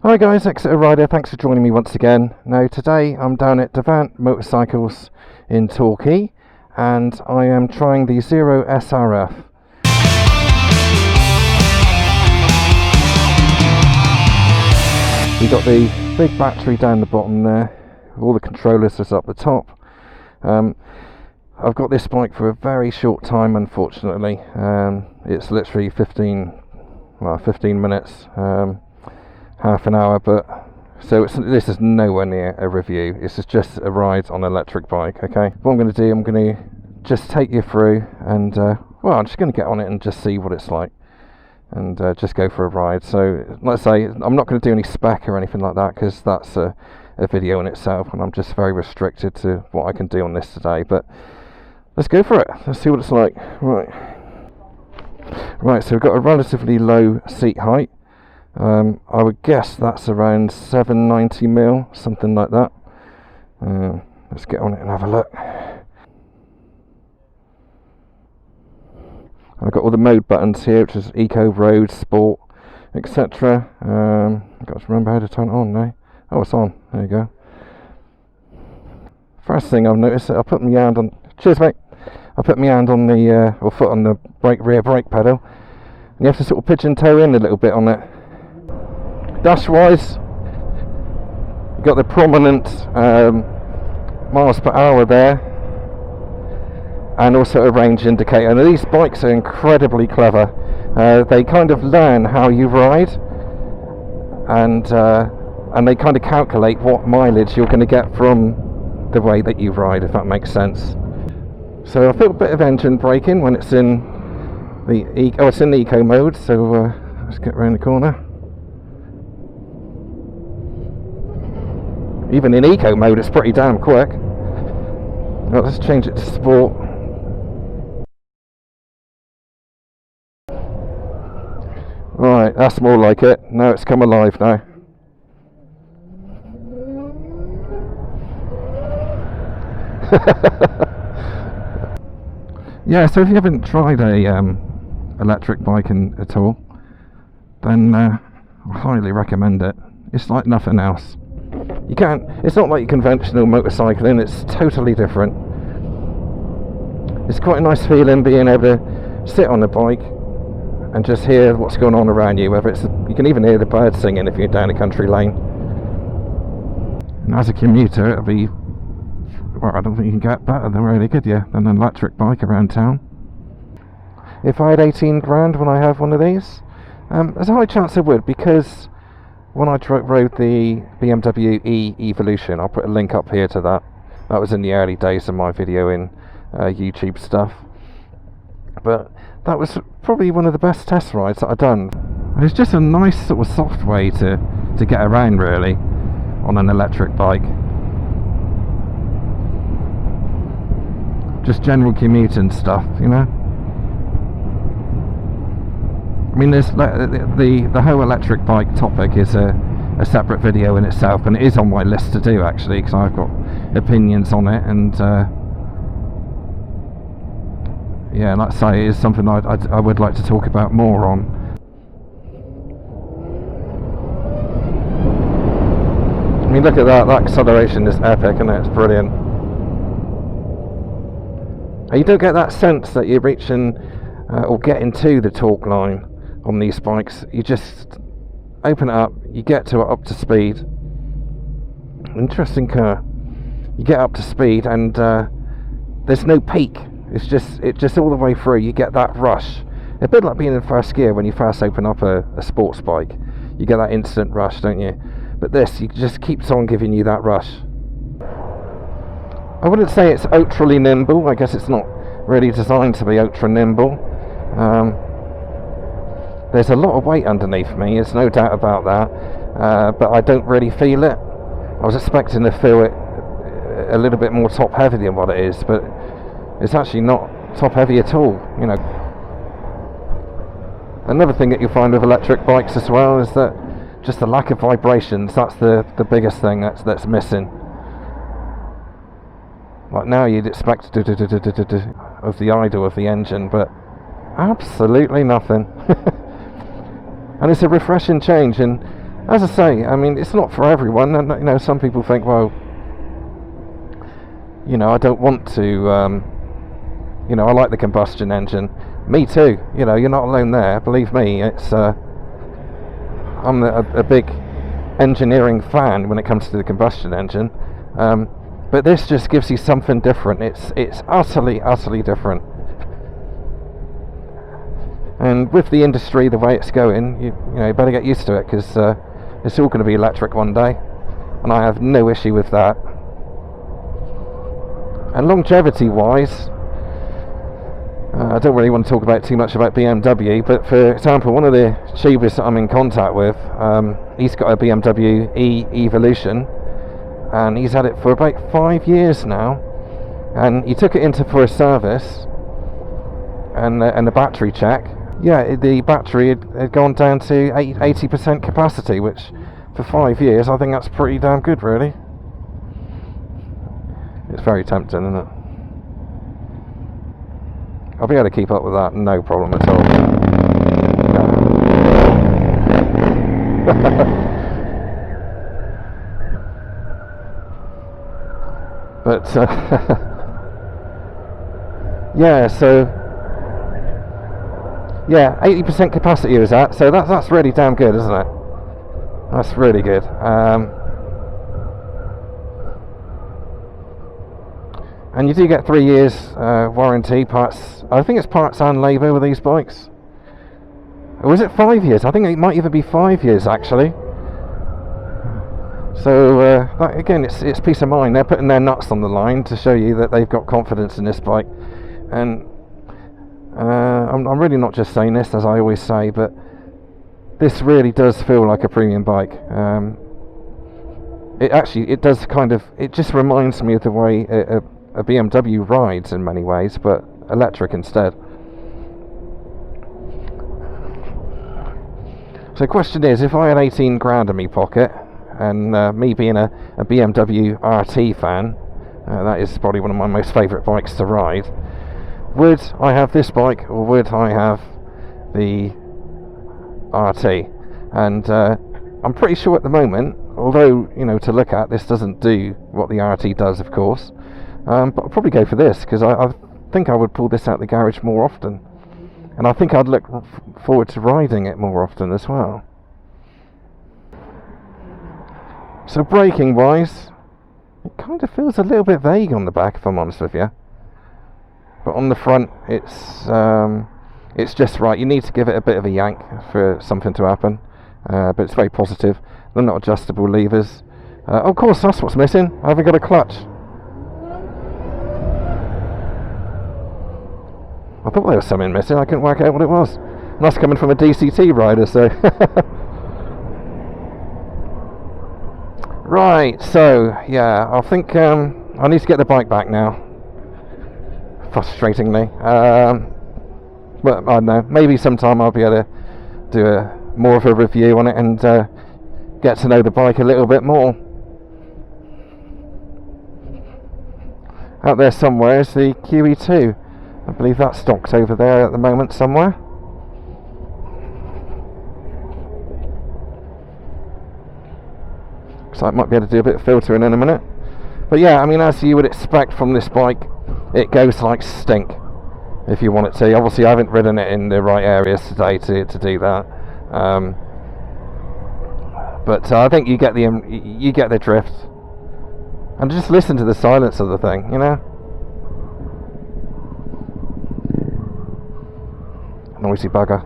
Hi guys, exeter-rider, thanks for joining me once again. Now today I'm down at Devant Motorcycles in Torquay and I am trying the Zero SRF. We've got the big battery down the bottom there, all the controllers is up the top. I've got this bike for a very short time, unfortunately. It's literally 15 minutes, half an hour, but so this is nowhere near a review. This is just a ride on an electric bike. Okay, what I'm going to do, I'm going to just take you through and I'm just going to get on it and just see what it's like and just go for a ride. So let's say I'm not going to do any spec or anything like that because that's a video in itself and I'm just very restricted to what I can do on this today, but let's go for it. Let's see what it's like. Right, so we've got a relatively low seat height. I would guess that's around 790mm, something like that. Let's get on it and have a look. I've got all the mode buttons here, which is Eco, Road, Sport, etc. I've got to remember how to turn it on now. Oh, it's on. There you go. First thing I've noticed, I put my hand on. Cheers, mate. I put my hand on the or foot on the rear brake pedal, and you have to sort of pigeon toe in a little bit on it. Dash wise, you've got the prominent miles per hour there, and also a range indicator. Now these bikes are incredibly clever. They kind of learn how you ride, and they kind of calculate what mileage you're going to get from the way that you ride, if that makes sense. So I feel a bit of engine braking when it's in the it's in the eco mode. So let's get around the corner. Even in eco mode it's pretty damn quick. Well, let's change it to sport. Right, that's more like it. Now it's come alive now. Yeah, so if you haven't tried a electric bike at all, then I highly recommend it. It's like nothing else. It's not like your conventional motorcycling, it's totally different. It's quite a nice feeling being able to sit on a bike and just hear what's going on around you, whether it's, you can even hear the birds singing if you're down a country lane. And as a commuter, it'll be, well, I don't think you can get better than really, could you, than an electric bike around town. If I had 18 grand when I have one of these, there's a high chance I would, because when I rode the BMW E Evolution, I'll put a link up here to that. That was in the early days of my video in YouTube stuff. But that was probably one of the best test rides that I've done. It's just a nice sort of soft way to get around really on an electric bike. Just general commuting stuff, you know. I mean, there's the whole electric bike topic is a separate video in itself, and it is on my list to do actually, because I've got opinions on it, and yeah, like I say, it is something I would like to talk about more on. I mean, look at that acceleration is epic, and it's brilliant. And you don't get that sense that you're reaching or getting to the torque line on these bikes. You just open it up, you get to it up to speed. Interesting car. You get up to speed and there's no peak. It's just all the way through. You get that rush. A bit like being in first gear when you first open up a sports bike. You get that instant rush, don't you? But this, it just keeps on giving you that rush. I wouldn't say it's ultra nimble. I guess it's not really designed to be ultra nimble. There's a lot of weight underneath me, there's no doubt about that, but I don't really feel it. I was expecting to feel it a little bit more top heavy than what it is, but it's actually not top heavy at all, you know. Another thing that you'll find with electric bikes as well is that just the lack of vibrations. That's the biggest thing that's missing. Like now you'd expect of the idle of the engine, but absolutely nothing. And it's a refreshing change, and as I say, I mean, it's not for everyone, and you know, some people think, well, you know, I don't want to, you know, I like the combustion engine. Me too. You know, you're not alone there. Believe me, it's I'm a big engineering fan when it comes to the combustion engine, but this just gives you something different. It's utterly different. And with the industry the way it's going, you know, you better get used to it, because it's all going to be electric one day, and I have no issue with that. And longevity wise, I don't really want to talk about too much about BMW, but for example, one of the tubers that I'm in contact with, he's got a BMW E Evolution, and he's had it for about 5 years now, and he took it for a service and a battery check. Yeah, the battery had gone down to 80% capacity, which for 5 years, I think that's pretty damn good, really. It's very tempting, isn't it? I'll be able to keep up with that, no problem at all. But yeah, so yeah, 80% capacity is that, so that's really damn good, isn't it? That's really good. And you do get 3 years warranty, parts. I think it's parts and labour with these bikes. Or is it 5 years? I think it might even be 5 years actually. So that, again, it's peace of mind. They're putting their nuts on the line to show you that they've got confidence in this bike. And I'm really not just saying this, as I always say, but this really does feel like a premium bike. It does kind of. It just reminds me of the way a BMW rides in many ways, but electric instead. So the question is, if I had 18 grand in my pocket, and me being a BMW RT fan, that is probably one of my most favourite bikes to ride, would I have this bike or would I have the RT? And I'm pretty sure at the moment, although, you know, to look at, this doesn't do what the RT does, of course, but I'll probably go for this, because I think I would pull this out the garage more often, and I think I'd look forward to riding it more often as well. So braking wise, it kind of feels a little bit vague on the back, if I'm honest with you, but on the front it's just right. You need to give it a bit of a yank for something to happen, but it's very positive. They're not adjustable levers. Of course, that's what's missing. I haven't got a clutch. I thought there was something missing. I couldn't work out what it was. And that's coming from a DCT rider, so. Right, so yeah, I think I need to get the bike back now. Frustratingly, but I don't know. Maybe sometime I'll be able to do more of a review on it and get to know the bike a little bit more. Out there somewhere is the QE2. I believe that's stocked over there at the moment somewhere. So I might be able to do a bit of filtering in a minute. But yeah, I mean, as you would expect from this bike, it goes like stink if you want it to. Obviously I haven't ridden it in the right areas today to do that, but I think you get the drift. And just listen to the silence of the thing, you know. Noisy bugger.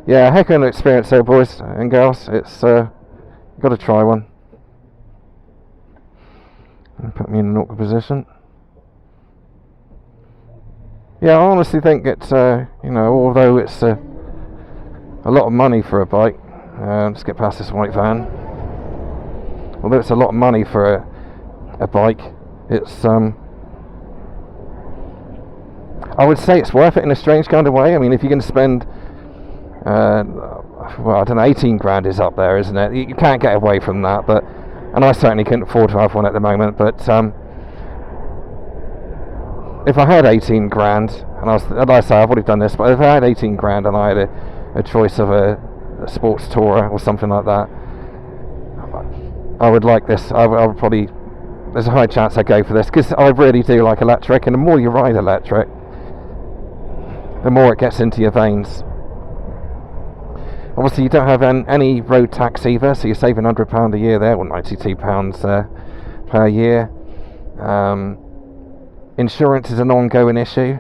Yeah, heck of an experience there, boys and girls. It's got to try one. And put me in an awkward position. Yeah, I honestly think it's you know, although it's a lot of money for a bike. Let's get past this white van. Although it's a lot of money for a bike, it's I would say it's worth it in a strange kind of way. I mean, if you're going to spend well, I don't know, 18 grand is up there, isn't it? You can't get away from that, but, and I certainly couldn't afford to have one at the moment, but if I had 18 grand, and like I say, I've already done this, but if I had 18 grand and I had a choice of a sports tourer or something like that, I would like this. I would probably, there's a high chance I'd go for this, because I really do like electric, and the more you ride electric, the more it gets into your veins. Obviously you don't have any road tax either, so you're saving £100 a year there, or £92 per year. Insurance is an ongoing issue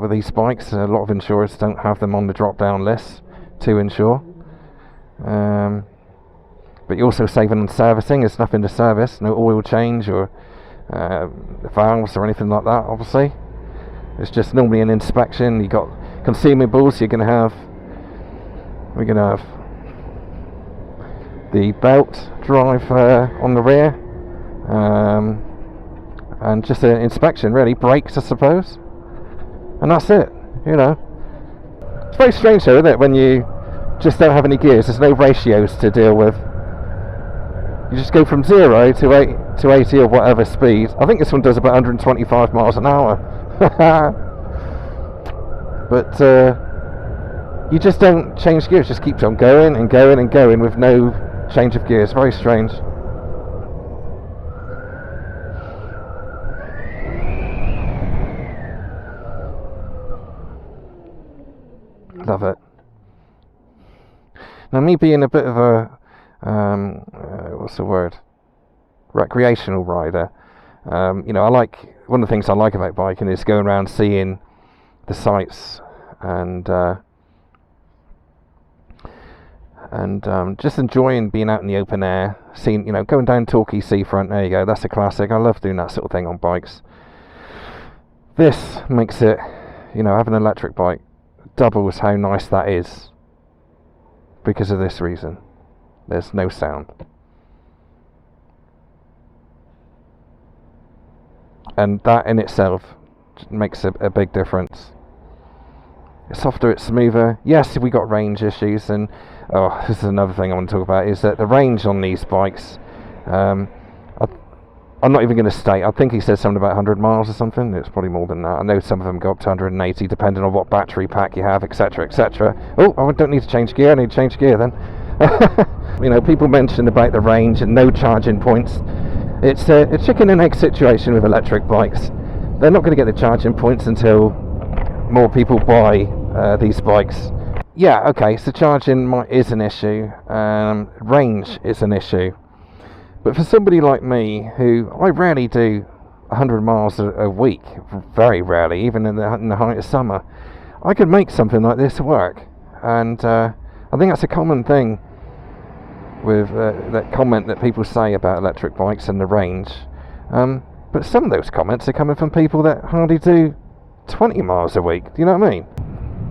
with these bikes. A lot of insurers don't have them on the drop down list to insure. But you're also saving on servicing. There's nothing to service, no oil change or valves or anything like that, obviously. It's just normally an inspection. You got consumables. We're going to have the belt drive on the rear, and just an inspection, really, brakes I suppose, and that's it. It's very strange though, isn't it, when you just don't have any gears, there's no ratios to deal with. You just go from 0 to 80 or whatever speed. I think this one does about 125 miles an hour. But you just don't change gears, just keeps on going and going and going with no change of gears. Very strange. Love it. Now, me being a bit of a what's the word, recreational rider, I like, one of the things I like about biking is going around seeing the sights and just enjoying being out in the open air, seeing, going down Torquay seafront. There you go, that's a classic. I love doing that sort of thing on bikes. This makes it, having an electric bike doubles how nice that is, because of this reason. There's no sound, and that in itself makes a big difference. It's softer, it's smoother. Yes, we got range issues, and this is another thing I want to talk about, is that the range on these bikes, I'm not even going to state, I think he said something about 100 miles or something. It's probably more than that. I know some of them go up to 180 depending on what battery pack you have, etc, etc. Oh, I don't need to change gear, I need to change gear then. People mentioned about the range and no charging points. It's a chicken and egg situation with electric bikes. They're not going to get the charging points until more people buy these bikes. Yeah, okay, so charging is an issue, range is an issue. But for somebody like me, who I rarely do 100 miles a week, very rarely, even in the height of summer, I could make something like this work. And I think that's a common thing with that comment that people say about electric bikes and the range. But some of those comments are coming from people that hardly do 20 miles a week. Do you know what I mean?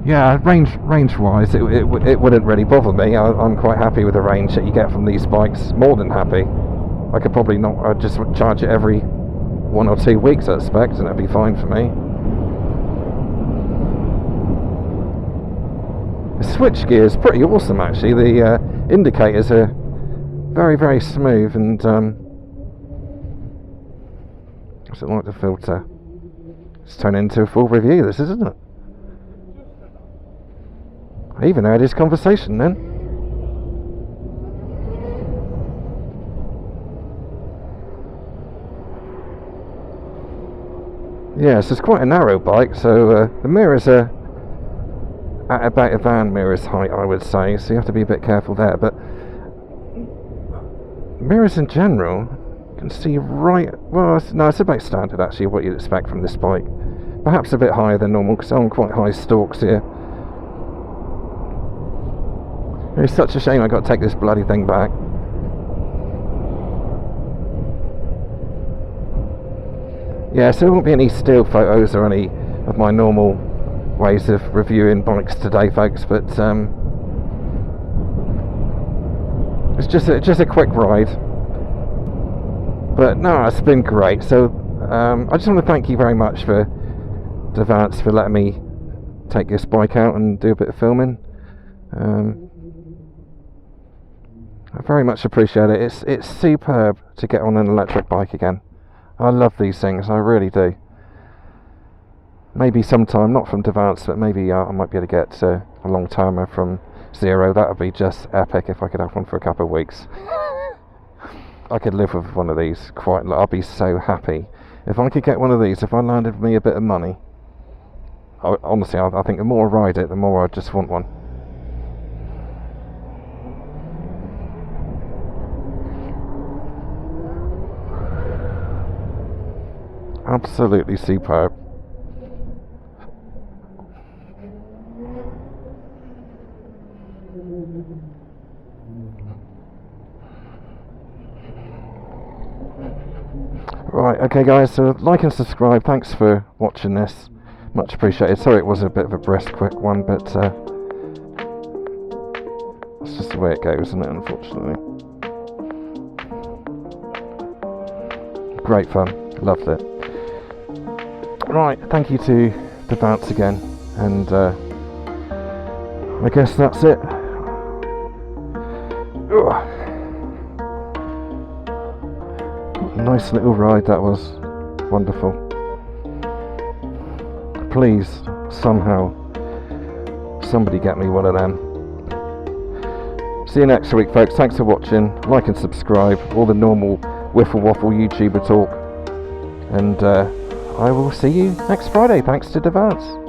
Yeah, range-wise, it wouldn't really bother me. I'm quite happy with the range that you get from these bikes. More than happy. I could probably not. I'd just charge it every 1 or 2 weeks, I expect, and that'd be fine for me. The switch gear is pretty awesome, actually. The indicators are very, very smooth, and what's it like the filter? It's turned into a full review, this, isn't it? I even heard his conversation then. Yes, it's quite a narrow bike, so the mirrors are at about a van mirror's height, I would say, so you have to be a bit careful there. But mirrors in general, you can see right, well, it's about standard actually, what you'd expect from this bike. Perhaps a bit higher than normal, because I'm on quite high stalks here. It's such a shame I got to take this bloody thing back. Yeah, so there won't be any still photos or any of my normal ways of reviewing bikes today, folks, but it's just a quick ride. But no, it's been great. So I just want to thank you very much for Devance for letting me take this bike out and do a bit of filming. I very much appreciate it. It's superb to get on an electric bike again. I love these things, I really do. maybe sometime, not from Devance, but maybe I might be able to get a long timer from Zero. That would be just epic if I could have one for a couple of weeks. I could live with one of these quite. I'd be so happy if I could get one of these. If I landed me a bit of money, honestly, I think the more I ride it, the more I just want one. Absolutely superb. Right, okay guys, so like and subscribe. Thanks for watching this, much appreciated. Sorry it was a bit of a brisk quick one, but it's just the way it goes, isn't it, unfortunately. Great fun, loved it. Right, thank you to Devance again, and I guess that's it. Ugh. Nice little ride that was, wonderful. Please, somehow, somebody get me one of them. See you next week, folks. Thanks for watching. Like and subscribe. All the normal wiffle waffle YouTuber talk. And I will see you next Friday. Thanks to Devance.